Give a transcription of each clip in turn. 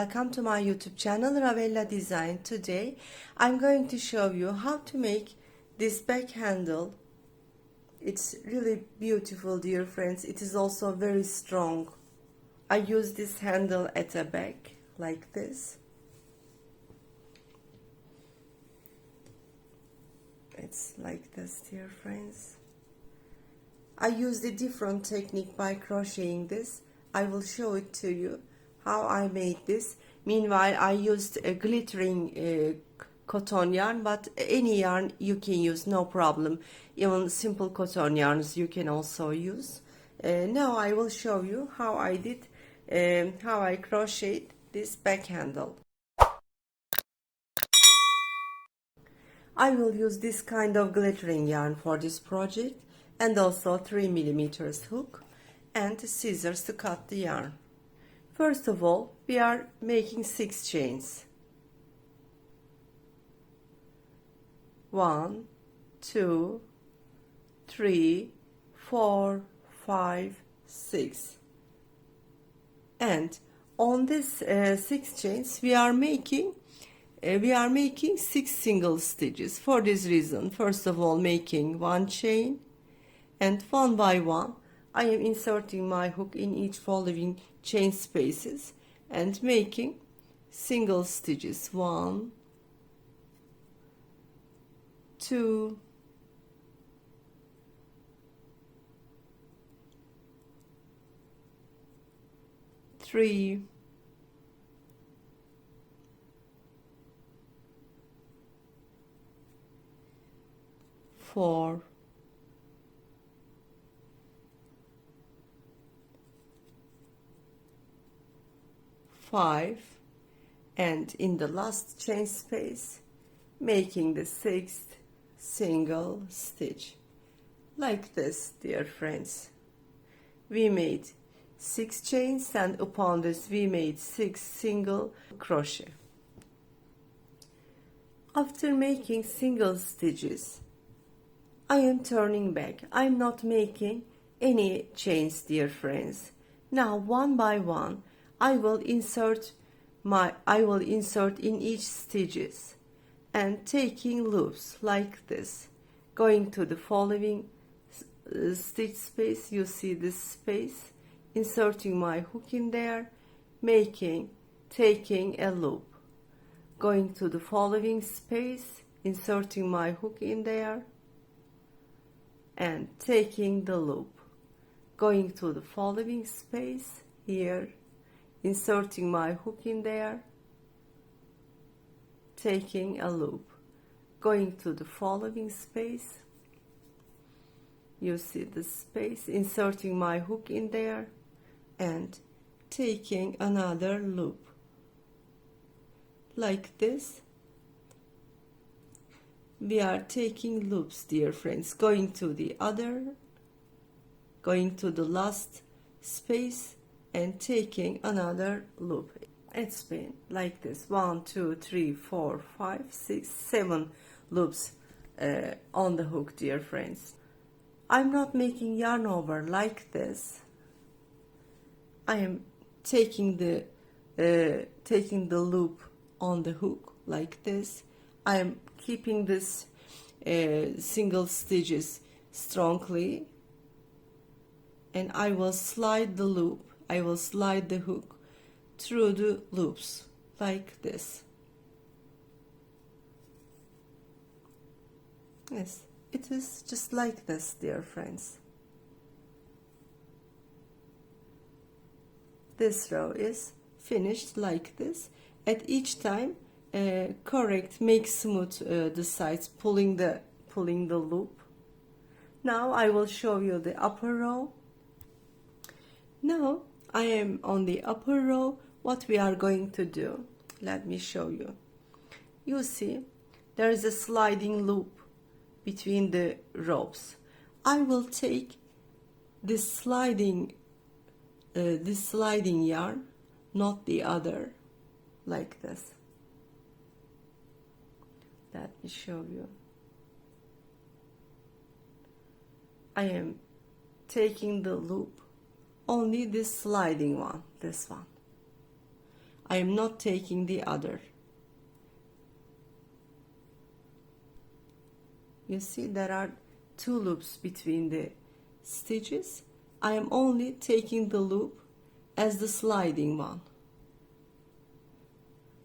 welcome to my YouTube channel Ravella Design. Today I'm going to show you how to make this back handle. It's really beautiful, dear friends. It is also very strong. I use this handle at the back like this. It's like this, dear friends. I used a different technique by crocheting this. I will show it to you how I made this. Meanwhile, I used a glittering cotton yarn, but any yarn you can use, no problem. Even simple cotton yarns you can also use. Now I will show you how I did, how I crocheted this back handle. I will use this kind of glittering yarn for this project, and also 3mm hook and scissors to cut the yarn. First of all, we are making 6 chains. 1, 2, 3, 4, 5, 6. And on this 6 chains we are making 6 single stitches. For this reason, first of all, making 1 chain, and one by one I am inserting my hook in each following chain spaces and making single stitches. 1, 2, 3, 4, 5, and in the last chain space making the 6th single stitch. Like this, dear friends. We made 6 chains, and upon this we made 6 single crochet. After making single stitches, I am turning back. I'm not making any chains, dear friends. Now one by one I will insert in each stitches and taking loops like this, going to the following stitch space. You see this space, inserting my hook in there, taking a loop, going to the following space, inserting my hook in there and taking the loop, going to the following space here, inserting my hook in there, taking a loop, going to the following space. You see the space, inserting my hook in there and taking another loop like this. We are taking loops, dear friends, going to the last space and taking another loop. It's been like this: 1, 2, 3, 4, 5, 6, 7 loops on the hook, dear friends. I'm not making yarn over like this. I am taking the loop on the hook like this. I am keeping this single stitches strongly, and I will slide the loop, I will slide the hook through the loops like this. Yes, it is just like this, dear friends. This row is finished like this. At each time, make smooth the sides, pulling the loop. Now I will show you the upper row. Now I am on the upper row. What we are going to do, let me show you. You see there is a sliding loop between the ropes. I will take this sliding yarn, not the other, like this. Let me show you. I am taking the loop, only this sliding one, this one. I am not taking the other. You see there are 2 loops between the stitches. I am only taking the loop as the sliding one.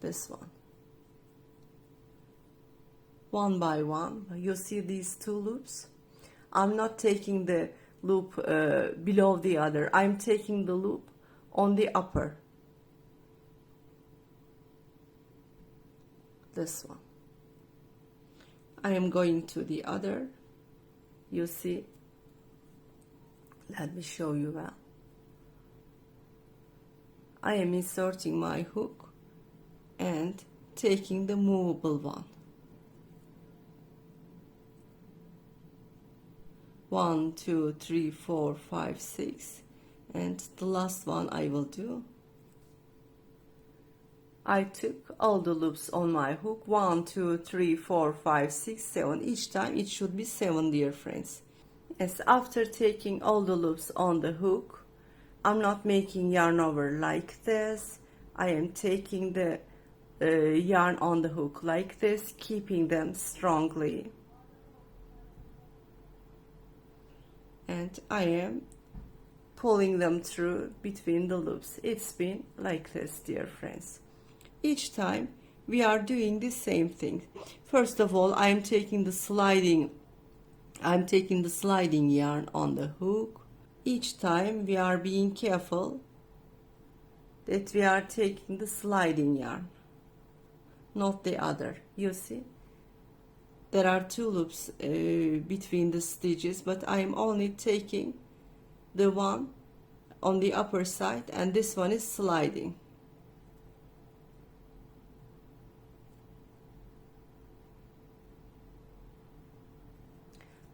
This one. One by one, you see these 2 loops. I'm not taking the loop below the other. I'm taking the loop on the upper. This one. I am going to the other. You see, let me show you well. I am inserting my hook and taking the movable one. 1, 2, 3, 4, 5, 6, and the last one I will do. I took all the loops on my hook, 1, 2, 3, 4, 5, 6, 7. Each time it should be 7, dear friends. Yes, after taking all the loops on the hook, I'm not making yarn over like this. I am taking the yarn on the hook like this, keeping them strongly. And I am pulling them through between the loops. It's been like this, dear friends. Each time we are doing the same thing. First of all, I'm taking the sliding yarn on the hook. Each time we are being careful that we are taking the sliding yarn, not the other. You see, there are 2 loops between the stitches, but I am only taking the one on the upper side, and this one is sliding.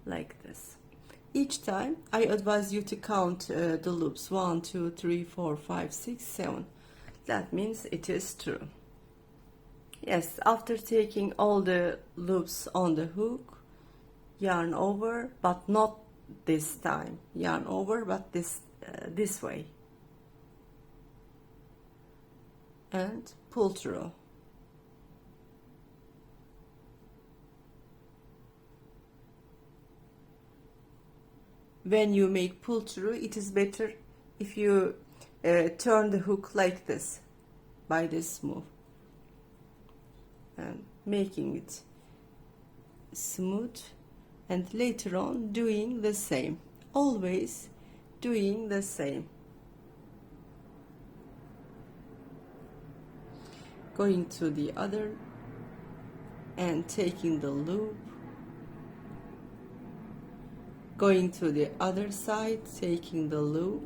Like this. Each time I advise you to count the loops 1, 2, 3, 4, 5, 6, 7. That means it is true. Yes, after taking all the loops on the hook, yarn over, but not this time. Yarn over, but this way. And pull through. When you make pull through, it is better if you turn the hook like this, by this move, and making it smooth, and later on doing the same, always doing the same. Going to the other and taking the loop, going to the other side, taking the loop.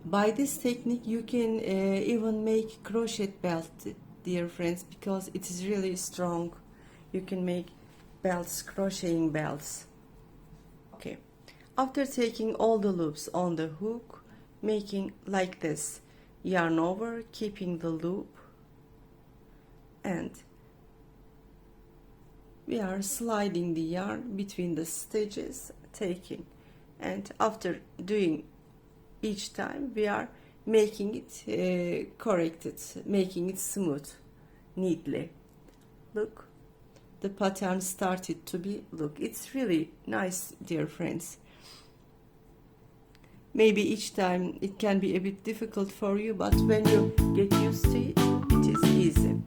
By this technique you can even make crochet belt, dear friends, because it is really strong. You can make belts, crocheting belts. Okay, after taking all the loops on the hook, making like this, yarn over, keeping the loop, and we are sliding the yarn between the stitches, taking, and after doing each time we are making it corrected, making it smooth, neatly. Look, the pattern started to be, look, it's really nice, dear friends. Maybe each time it can be a bit difficult for you, but when you get used to it, it is easy.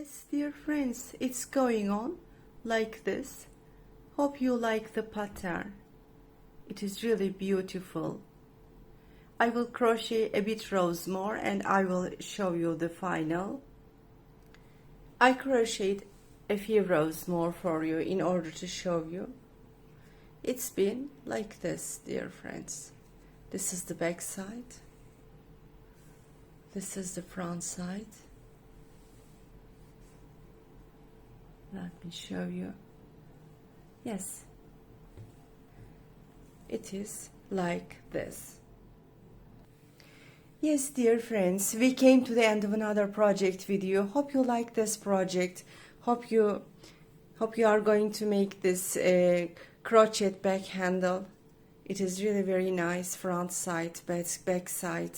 Yes, dear friends, it's going on like this. Hope you like the pattern. It is really beautiful. I will crochet a bit rows more and I will show you the final. I crocheted a few rows more for you in order to show you. It's been like this, dear friends. This is the back side. This is the front side. Let me show you. Yes, it is like this. Yes, dear friends, we came to the end of another project video. Hope you like this project. Hope you are going to make this crochet back handle. It is really very nice, front side, back side.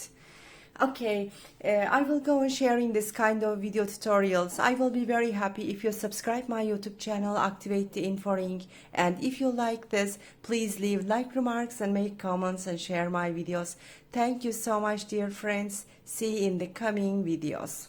Okay, I will go on sharing this kind of video tutorials. I will be very happy if you subscribe my YouTube channel, activate the info ring, and if you like this, please leave like remarks and make comments and share my videos. Thank you so much, dear friends. See you in the coming videos.